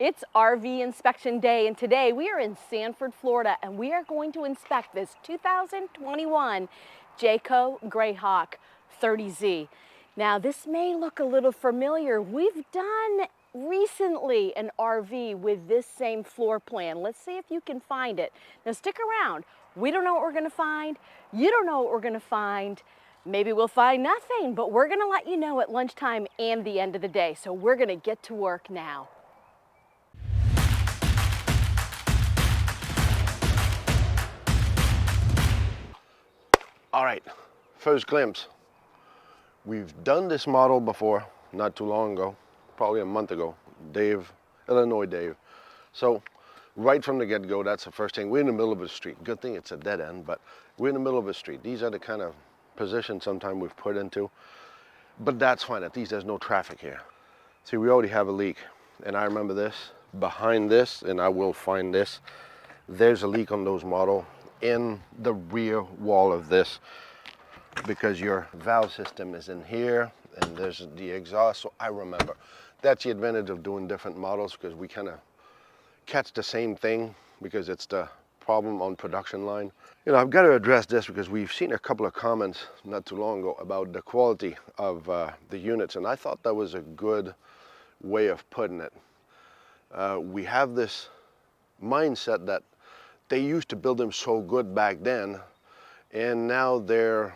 It's RV inspection day, and today we are in Sanford, Florida, and we are going to inspect this 2021 Jayco Greyhawk 30Z. Now, this may look a little familiar. We've done recently an RV with this same floor plan. Let's see if you can find it. Now, stick around. We don't know what we're going to find. You don't know what we're going to find. Maybe we'll find nothing, but we're going to let you know at lunchtime and the end of the day. So we're going to get to work now. All right, first glimpse. We've done this model before, not too long ago, probably a month ago. Illinois Dave. So right from the get-go, that's the first thing. We're in the middle of a street. Good thing it's a dead end, but we're in the middle of a street. These are the kind of positions sometimes we've put into, but that's fine. At least there's no traffic here. See, we already have a leak, and I remember this. Behind this, and I will find this, there's a leak on those model in the rear wall of this, because your valve system is in here and there's the exhaust. So I remember that's the advantage of doing different models, because we kind of catch the same thing because it's the problem on production line. You know, I've got to address this because we've seen a couple of comments not too long ago about the quality of the units, and I thought that was a good way of putting it. We have this mindset that they used to build them so good back then, and now they're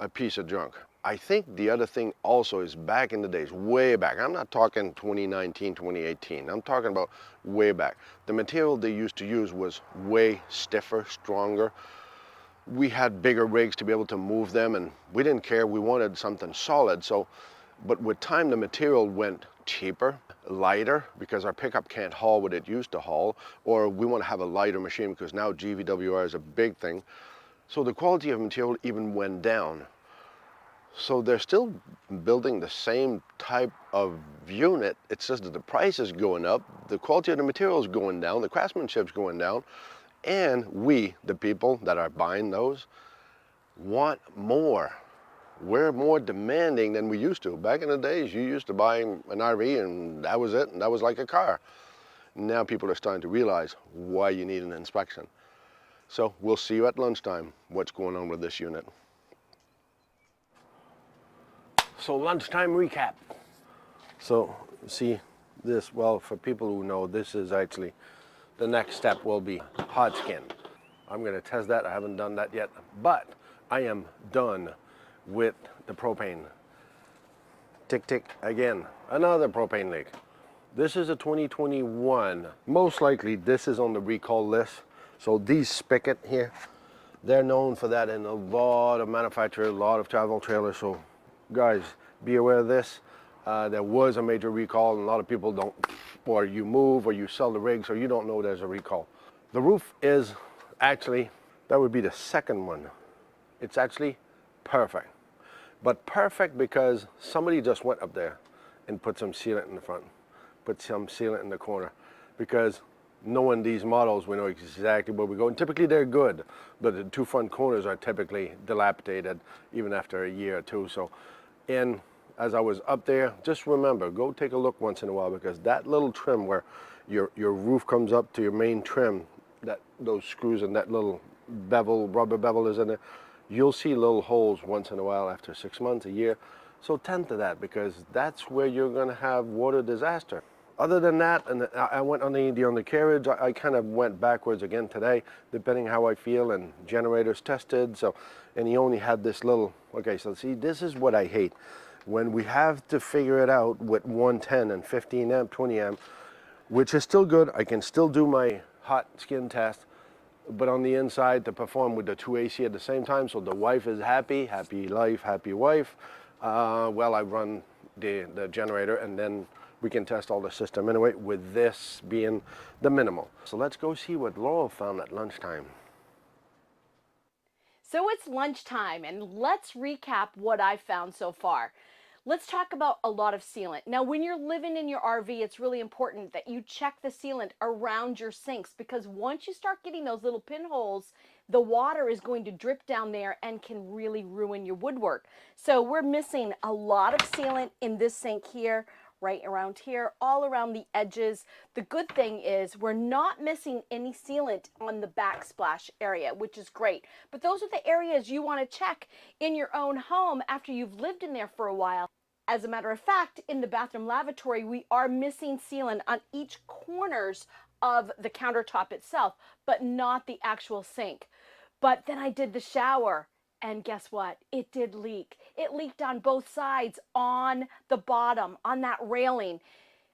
a piece of junk. I think the other thing also is, back in the days, way back, I'm not talking 2019, 2018, I'm talking about way back. The material they used to use was way stiffer, stronger. We had bigger rigs to be able to move them, and we didn't care, we wanted something solid. So, but with time, the material went cheaper, lighter, because our pickup can't haul what it used to haul, or we want to have a lighter machine because now GVWR is a big thing. So the quality of material even went down. So they're still building the same type of unit. It's just that the price is going up, the quality of the material is going down, the craftsmanship's going down, and we, the people that are buying those, want more. We're more demanding than we used to. Back in the days, you used to buy an RV and that was it, and that was like a car. Now people are starting to realize why you need an inspection. So we'll see you at lunchtime, what's going on with this unit. So lunchtime recap. So see this, well, for people who know, this is actually, the next step will be hot skin. I'm gonna test that, I haven't done that yet, but I am done with the propane. Tick, tick, again, another propane leak. This is a 2021. Most likely this is on the recall list. So these spigot here, they're known for that in a lot of manufacturers, a lot of travel trailers. So guys, be aware of this. There was a major recall, and a lot of people don't, or you move, or you sell the rig, so you don't know there's a recall. The roof is actually, that would be the second one. It's actually perfect. But perfect because somebody just went up there and put some sealant in the front, put some sealant in the corner, because knowing these models, we know exactly where we go. And typically they're good, but the two front corners are typically dilapidated even after a year or two. So, and as I was up there, just remember, go take a look once in a while, because that little trim where your roof comes up to your main trim, those screws and that little bevel, rubber bevel is in there, you'll see little holes once in a while after 6 months, a year. So tend to that, because that's where you're gonna have water disaster. Other than that, and I went on the undercarriage, I kind of went backwards again today, depending how I feel, and generators tested. So, and he only had this little, okay, so see, this is what I hate. When we have to figure it out with 110 and 15 amp, 20 amp, which is still good, I can still do my hot skin test, but on the inside to perform with the 2 AC at the same time, so the wife is happy, happy life, happy wife. Well, I run the generator, and then we can test all the system anyway, with this being the minimal. So let's go see what Laurel found at lunchtime. So it's lunchtime, and let's recap what I found so far. Let's talk about a lot of sealant. Now, when you're living in your RV, it's really important that you check the sealant around your sinks, because once you start getting those little pinholes, the water is going to drip down there and can really ruin your woodwork. So we're missing a lot of sealant in this sink here, right around here, all around the edges. The good thing is we're not missing any sealant on the backsplash area, which is great. But those are the areas you want to check in your own home after you've lived in there for a while. As a matter of fact, in the bathroom lavatory, we are missing sealant on each corners of the countertop itself, but not the actual sink. But then I did the shower, and guess what? It did leak. It leaked on both sides, on the bottom, on that railing.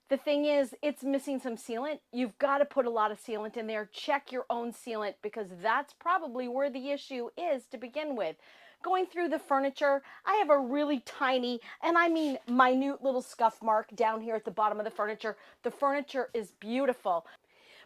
The thing is, it's missing some sealant. You've got to put a lot of sealant in there. Check your own sealant, because that's probably where the issue is to begin with. Going through the furniture, I have a really tiny, and I mean minute little scuff mark down here at the bottom of the furniture. The furniture is beautiful.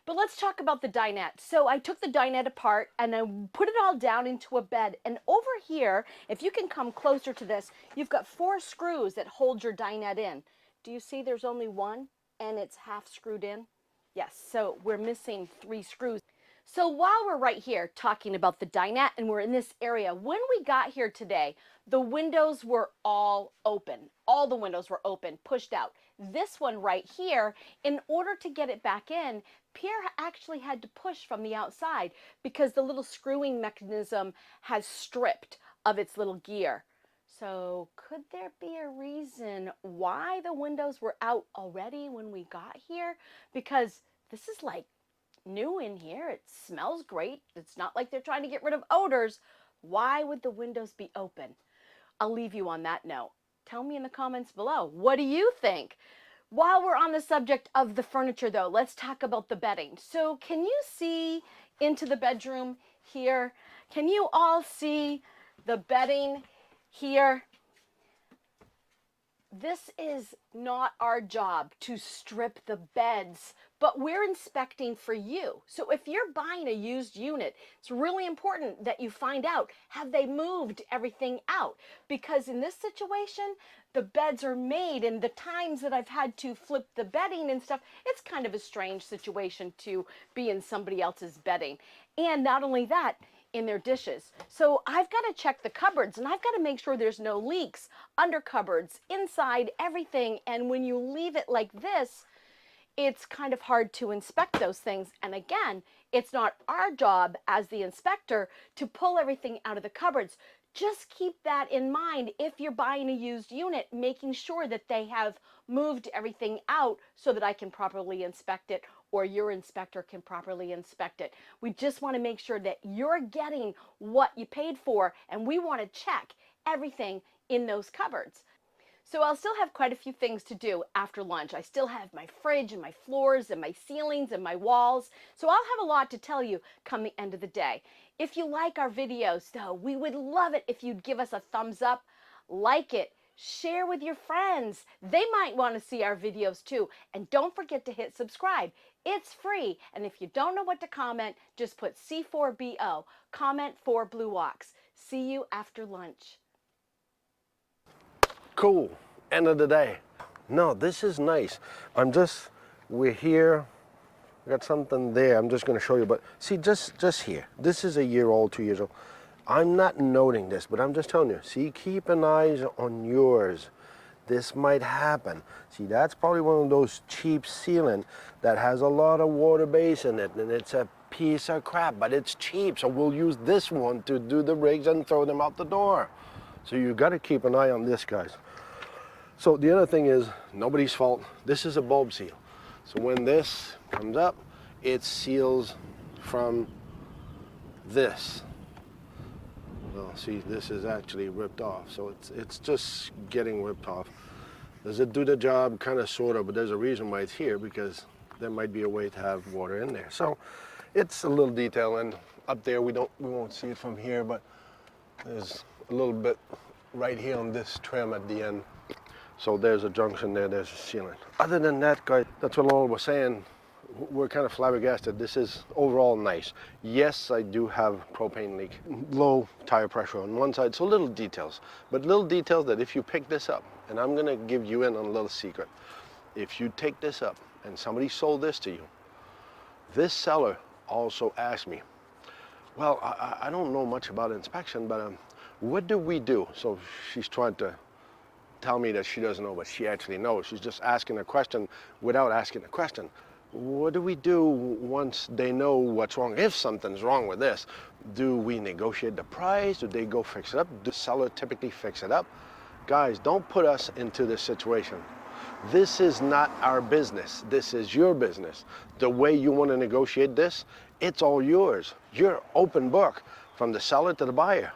But let's talk about the dinette. So I took the dinette apart and I put it all down into a bed. And over here, if you can come closer to this, you've got 4 screws that hold your dinette in. Do you see there's only one and it's half screwed in? Yes, so we're missing 3 screws. So while we're right here talking about the dinette and we're in this area, when we got here today, the windows were all open. All the windows were open, pushed out. This one right here, in order to get it back in, Pierre actually had to push from the outside because the little screwing mechanism has stripped of its little gear. So could there be a reason why the windows were out already when we got here? Because this is like new in here. It smells great. It's not like they're trying to get rid of odors. Why would the windows be open? I'll leave you on that note. Tell me in the comments below. What do you think? While we're on the subject of the furniture though, let's talk about the bedding. So can you see into the bedroom here? Can you all see the bedding here? This is not our job to strip the beds, but we're inspecting for you. So if you're buying a used unit, it's really important that you find out, have they moved everything out? Because in this situation, the beds are made, and the times that I've had to flip the bedding and stuff, it's kind of a strange situation to be in somebody else's bedding. And not only that, in their dishes. So I've got to check the cupboards, and I've got to make sure there's no leaks under cupboards, inside, everything. And when you leave it like this, it's kind of hard to inspect those things. And again, it's not our job as the inspector to pull everything out of the cupboards. Just keep that in mind if you're buying a used unit, making sure that they have moved everything out so that I can properly inspect it, or your inspector can properly inspect it. We just want to make sure that you're getting what you paid for, and we want to check everything in those cupboards. So I'll still have quite a few things to do after lunch. I still have my fridge and my floors and my ceilings and my walls. So I'll have a lot to tell you come the end of the day. If you like our videos though, we would love it if you'd give us a thumbs up, like it, share with your friends. They might want to see our videos too. And don't forget to hit subscribe. It's free. And if you don't know what to comment, just put C4BO, comment for Blue Ox. See you after lunch. Cool. End of the day. No, this is nice. We're here. I got something there. I'm just going to show you. But see, just here. This is a year old, 2 years old. I'm not noting this, but I'm just telling you. See, keep an eye on yours. This might happen. See, that's probably one of those cheap sealant that has a lot of water base in it, and it's a piece of crap, but it's cheap. So we'll use this one to do the rigs and throw them out the door. So you got to keep an eye on this, guys. So the other thing is, nobody's fault. This is a bulb seal. So when this comes up, it seals from this. Well, see, this is actually ripped off. So it's just getting ripped off. Does it do the job? Kind of, sort of, but there's a reason why it's here, because there might be a way to have water in there. So it's a little detail, and up there we won't see it from here, but there's a little bit right here on this trim at the end. So there's a junction there, there's a sealant. Other than that, guys, that's what Laurel was saying. We're kind of flabbergasted. This is overall nice. Yes, I do have propane leak. Low tire pressure on one side, so little details. But little details that if you pick this up, and I'm gonna give you in on a little secret. If you take this up and somebody sold this to you, this seller also asked me, well, I don't know much about inspection, but what do we do? So she's trying to tell me that she doesn't know, but she actually knows. She's just asking a question without asking a question. What do we do once they know what's wrong? If something's wrong with this, do we negotiate the price? Do they go fix it up? Do the seller typically fix it up? Guys, don't put us into this situation. This is not our business. This is your business. The way you want to negotiate this, it's all yours. You're open book from the seller to the buyer.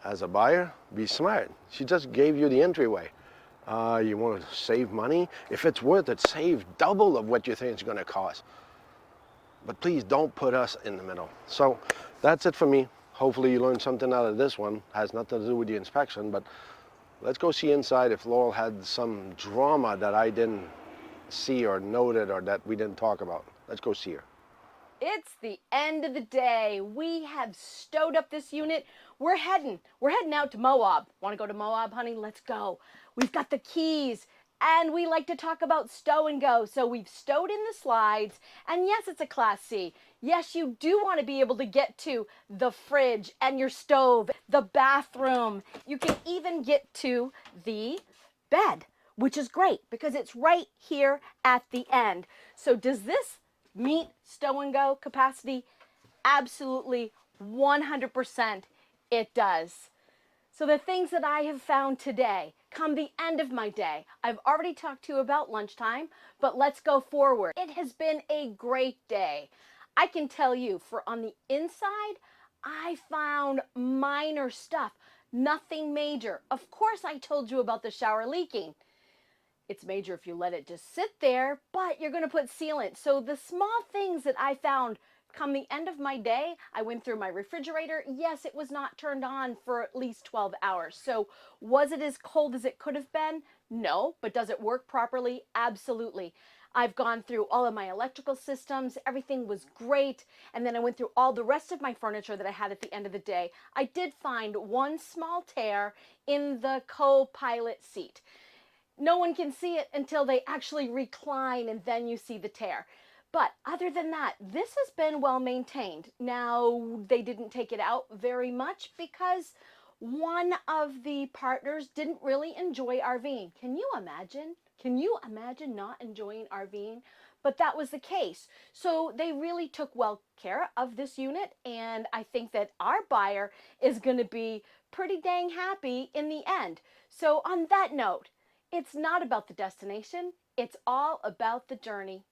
As a buyer, be smart. She just gave you the entryway. You want to save money? If it's worth it, save double of what you think it's going to cost. But please don't put us in the middle. So that's it for me. Hopefully you learned something out of this one. Has nothing to do with the inspection, but let's go see inside if Laurel had some drama that I didn't see or noted or that we didn't talk about. Let's go see her. It's the end of the day. We have stowed up this unit. We're heading out to Moab. Want to go to Moab, honey? Let's go. We've got the keys, and we like to talk about stow and go. So we've stowed in the slides, and yes, it's a Class C. Yes, you do want to be able to get to the fridge and your stove, the bathroom. You can even get to the bed, which is great because it's right here at the end. So does this meet stow and go capacity? Absolutely, 100% it does. So the things that I have found today, come the end of my day, I've already talked to you about lunchtime, but let's go forward. It has been a great day. I can tell you, for on the inside, I found minor stuff, nothing major. Of course, I told you about the shower leaking. It's major if you let it just sit there, but you're going to put sealant. So the small things that I found come the end of my day, I went through my refrigerator. Yes, it was not turned on for at least 12 hours. So was it as cold as it could have been? No, but does it work properly? Absolutely. I've gone through all of my electrical systems. Everything was great. And then I went through all the rest of my furniture that I had at the end of the day. I did find one small tear in the co-pilot seat. No one can see it until they actually recline, and then you see the tear. But other than that, this has been well maintained. Now, they didn't take it out very much because one of the partners didn't really enjoy RVing. Can you imagine? Can you imagine not enjoying RVing? But that was the case. So they really took well care of this unit, and I think that our buyer is going to be pretty dang happy in the end. So on that note, it's not about the destination, it's all about the journey.